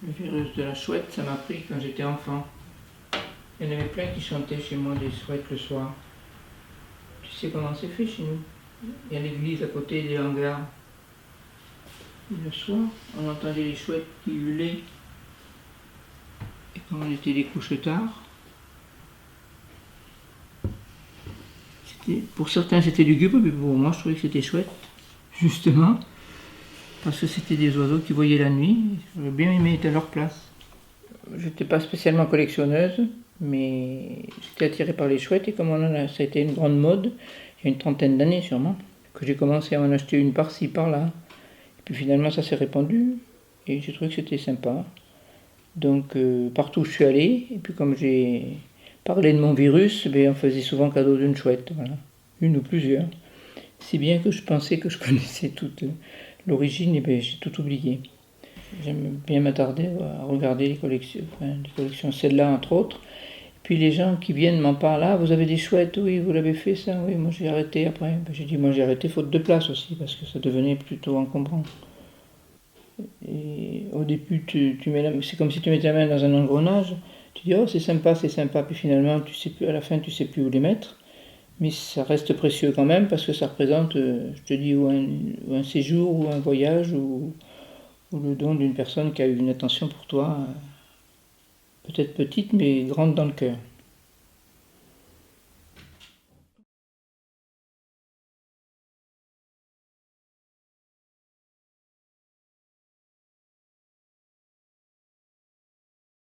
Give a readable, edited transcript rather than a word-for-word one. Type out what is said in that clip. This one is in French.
Le virus de la chouette, ça m'a pris quand j'étais enfant. Il y en avait plein qui chantaient chez moi des chouettes le soir. Tu sais comment c'est fait chez nous? Il y a l'église à côté des hangars. Et le soir, on entendait les chouettes qui hurlaient. Et quand on était des couches tard, pour certains c'était lugubre, mais pour moi je trouvais que c'était chouette, justement, parce que c'était des oiseaux qui voyaient la nuit. J'aurais bien aimé être à leur place. Je n'étais pas spécialement collectionneuse, mais j'étais attirée par les chouettes et comme ça a été une grande mode, il y a une trentaine d'années sûrement, que j'ai commencé à en acheter une par-ci, par-là. Et puis finalement ça s'est répandu et j'ai trouvé que c'était sympa. Donc partout où je suis allé, et puis comme j'ai parlé de mon virus, on faisait souvent cadeau d'une chouette, voilà. Une ou plusieurs. Si bien que je pensais que je connaissais toute l'origine, et j'ai tout oublié. J'aime bien m'attarder à regarder les collections, celle-là entre autres. Puis les gens qui viennent m'en parlent, ah vous avez des chouettes, oui vous l'avez fait ça, oui moi j'ai arrêté après. J'ai dit moi j'ai arrêté faute de place aussi parce que ça devenait plutôt encombrant. Et au début c'est comme si tu mettais la main dans un engrenage, tu dis oh c'est sympa, puis finalement tu sais plus, à la fin tu sais plus où les mettre. Mais ça reste précieux quand même parce que ça représente, je te dis, ou un séjour, ou un voyage, ou le don d'une personne qui a eu une attention pour toi, peut-être petite mais grande dans le cœur.